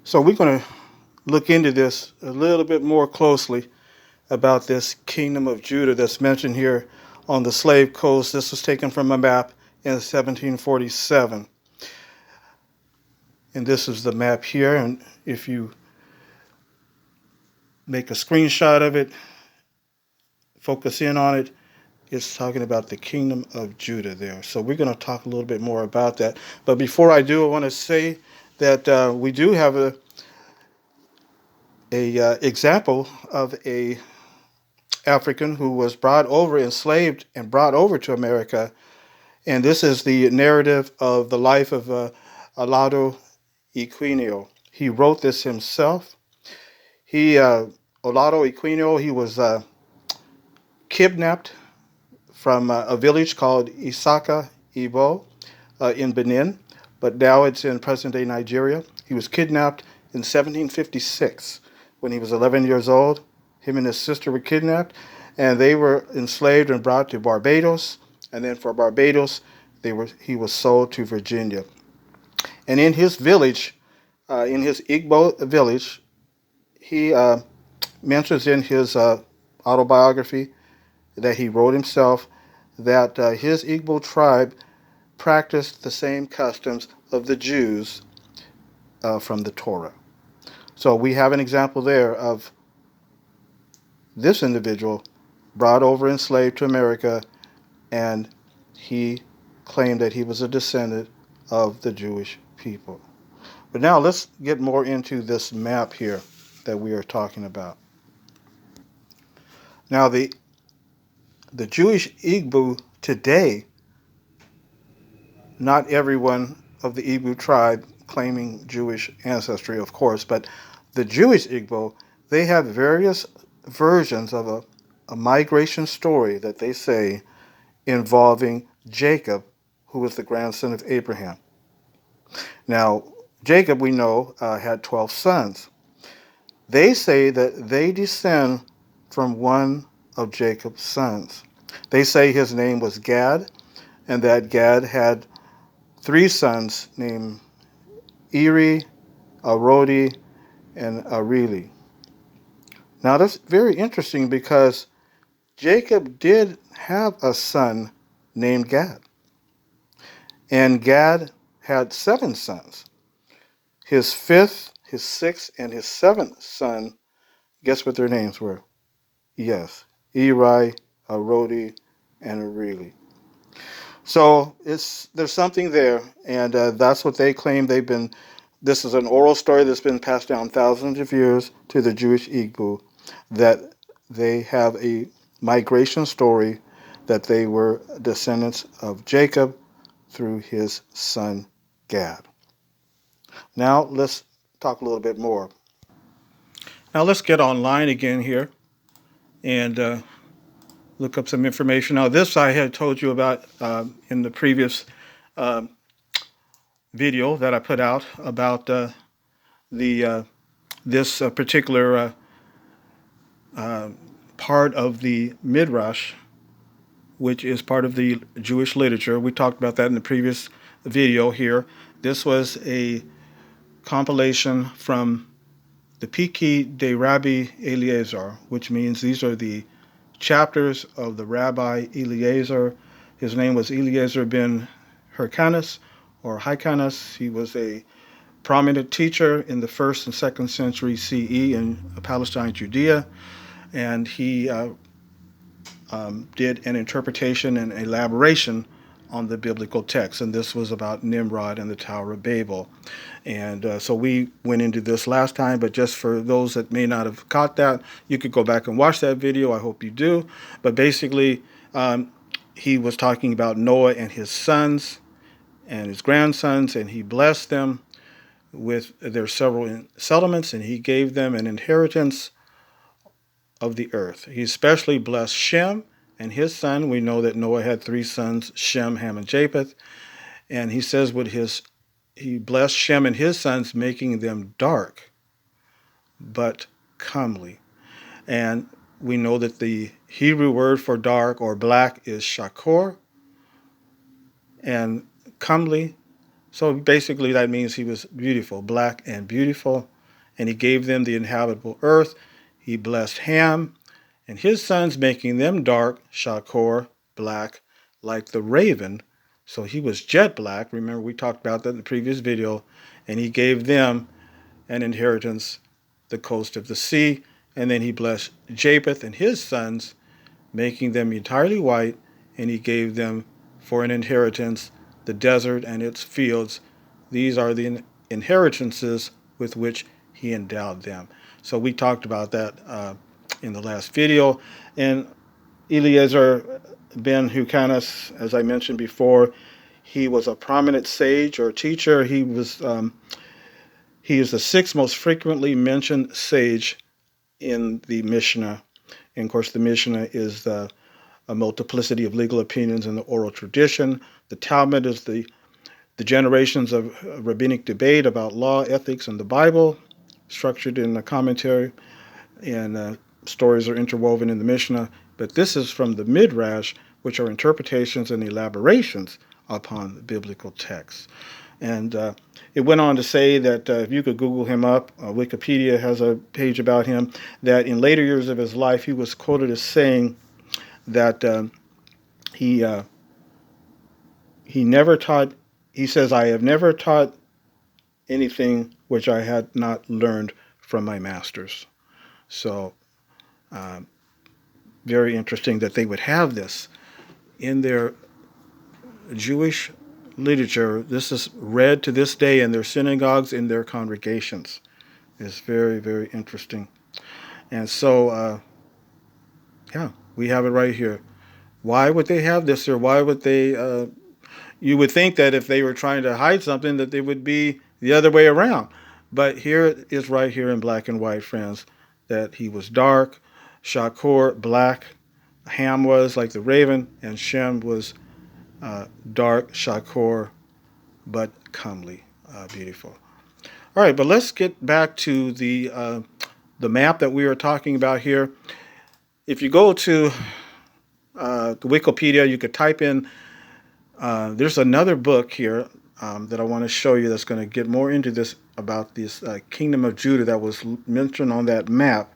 So we're going to look into this a little bit more closely about this kingdom of Judah that's mentioned here on the slave coast. This was taken from a map in 1747. And this is the map here. And if you make a screenshot of it, focus in on it, it's talking about the kingdom of Judah there. So we're going to talk a little bit more about that. But before I do, I want to say that we do have a example of a African who was brought over, enslaved, and brought over to America. And this is the narrative of the life of Olado Equinio. He wrote this himself. Olado Equinio, he was kidnapped from a village called Isaka Ibo in Benin, but now it's in present-day Nigeria. He was kidnapped in 1756 when he was 11 years old. Him and his sister were kidnapped, and they were enslaved and brought to Barbados. And then for Barbados, he was sold to Virginia. And in his village, in his Igbo village, he mentions in his autobiography that he wrote himself that his Igbo tribe practiced the same customs of the Jews from the Torah. So we have an example there of this individual brought over enslaved to America, and he claimed that he was a descendant of the Jewish people. But now let's get more into this map here that we are talking about. Now the Jewish Igbo today, not everyone of the Igbo tribe claiming Jewish ancestry, of course, but the Jewish Igbo, they have various versions of a migration story that they say involving Jacob, who was the grandson of Abraham. Now, Jacob, we know, had 12 sons. They say that they descend from one of Jacob's sons. They say his name was Gad, and that Gad had 3 sons named Eri, Arodi, and Areli. Now that's very interesting because Jacob did have a son named Gad. And Gad had 7 sons. His 5th, his 6th, and his 7th son, guess what their names were? Yes, Eri, Arodi, and Areli. So there's something there, and that's what they claim. This is an oral story that's been passed down thousands of years to the Jewish Igbo, that they have a migration story that they were descendants of Jacob through his son Gad. Now let's talk a little bit more. Now let's get online again here and look up some information. Now this I had told you about in the previous uh, video that I put out about this particular part of the Midrash, which is part of the Jewish literature. We talked about that in the previous video here. This was a compilation from the Piki de Rabbi Eliezer, which means these are the chapters of the Rabbi Eliezer. His name was Eliezer ben Hyrcanus or Hyrcanus. He was a prominent teacher in the 1st and 2nd century CE in Palestine, Judea, and he did an interpretation and elaboration on the biblical text, and this was about Nimrod and the Tower of Babel. And so we went into this last time, but just for those that may not have caught that, you could go back and watch that video. I hope you do. But basically, he was talking about Noah and his sons and his grandsons, and he blessed them with their several settlements, and he gave them an inheritance of the earth. He especially blessed Shem and his son. We know that Noah had 3 sons, Shem, Ham, and Japheth. And he says he blessed Shem and his sons, making them dark, but comely. And we know that the Hebrew word for dark or black is shakor, and comely. So basically that means he was beautiful, black and beautiful. and he gave them the inhabitable earth. He blessed Ham and his sons, making them dark, Shakor, black, like the raven. So he was jet black. Remember, we talked about that in the previous video. And he gave them an inheritance, the coast of the sea. And then he blessed Japheth and his sons, making them entirely white. And he gave them for an inheritance the desert and its fields. These are the inheritances with which he endowed them. So we talked about that in the last video. And Eliezer ben Hukanas, as I mentioned before, he was a prominent sage or teacher. He is the sixth most frequently mentioned sage in the Mishnah. And of course, the Mishnah is a multiplicity of legal opinions in the oral tradition. The Talmud is the generations of rabbinic debate about law, ethics, and the Bible, structured in a commentary, and stories are interwoven in the Mishnah. But this is from the Midrash, which are interpretations and elaborations upon the biblical texts. And it went on to say that if you could Google him up, Wikipedia has a page about him, that in later years of his life, he was quoted as saying that he never taught, he says, I have never taught anything which I had not learned from my masters. So very interesting that they would have this in their Jewish literature. This is read to this day in their synagogues, in their congregations. It's very, very interesting. And so, yeah, we have it right here. Why would they have this, or why would they? You would think that if they were trying to hide something, that they would be the other way around. But here it is right here in black and white, friends, that he was dark, Shakor, black, Ham was like the raven, and Shem was dark, Shakor, but comely, beautiful. All right, but let's get back to the map that we are talking about here. If you go to Wikipedia, you could type in, there's another book here that I want to show you that's going to get more into this, about this kingdom of Judah that was mentioned on that map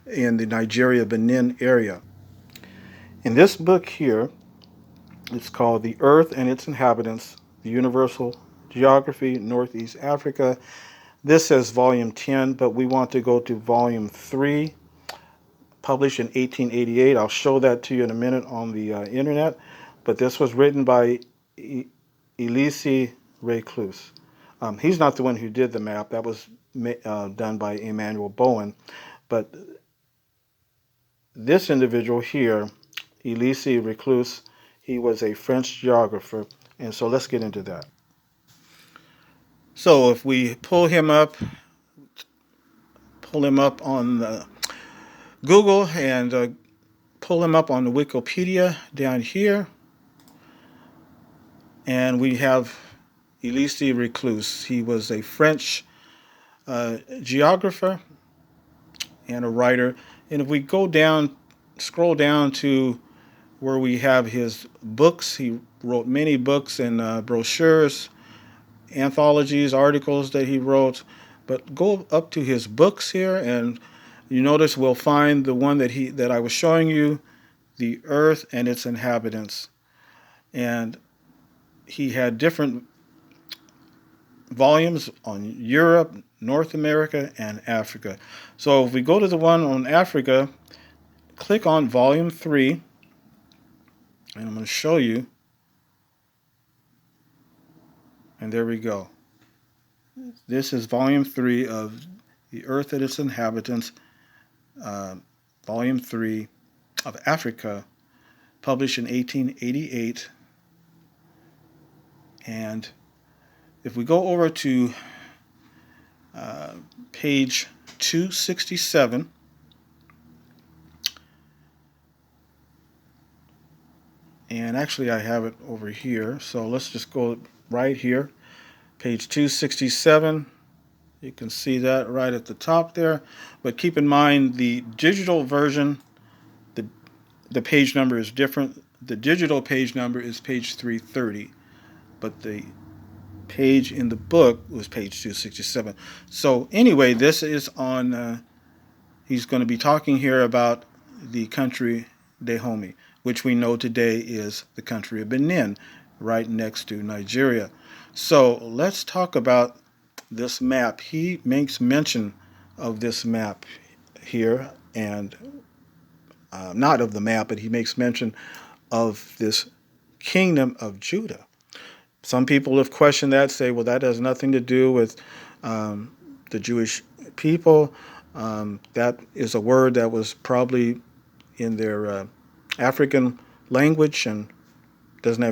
in the Nigeria Benin area. In this book here, it's called The Earth and Its Inhabitants, The Universal Geography, Northeast Africa. This says volume 10, but we want to go to volume 3, published in 1888. I'll show that to you in a minute on the internet. But this was written by Elise Reclus. He's not the one who did the map. That was done by Emmanuel Bowen. But this individual here, Elise Reclus, he was a French geographer. And so let's get into that. So if we pull him up on Google and pull him up on the Wikipedia down here, and we have Elise Reclus. He was a French geographer and a writer. And if we go down, scroll down to where we have his books, he wrote many books and brochures, anthologies, articles that he wrote. But go up to his books here, and you notice we'll find the one that I was showing you, The Earth and Its Inhabitants. And he had different volumes on Europe, North America, and Africa. So if we go to the one on Africa, click on volume 3, and I'm going to show you. And there we go. This is volume 3 of The Earth and Its Inhabitants, volume 3 of Africa, published in 1888. And if we go over to page 267, and actually I have it over here, so let's just go right here, page 267. You can see that right at the top there. But keep in mind, the digital version, the page number is different. The digital page number is page 330, but the page in the book was page 267. So anyway, this is on. He's going to be talking here about the country Dahomey, which we know today is the country of Benin, right next to Nigeria. So let's talk about this map. He makes mention of this map here, and not of the map, but he makes mention of this kingdom of Judah. Some people have questioned that, say, well, that has nothing to do with the Jewish people. That is a word that was probably in their African language and doesn't have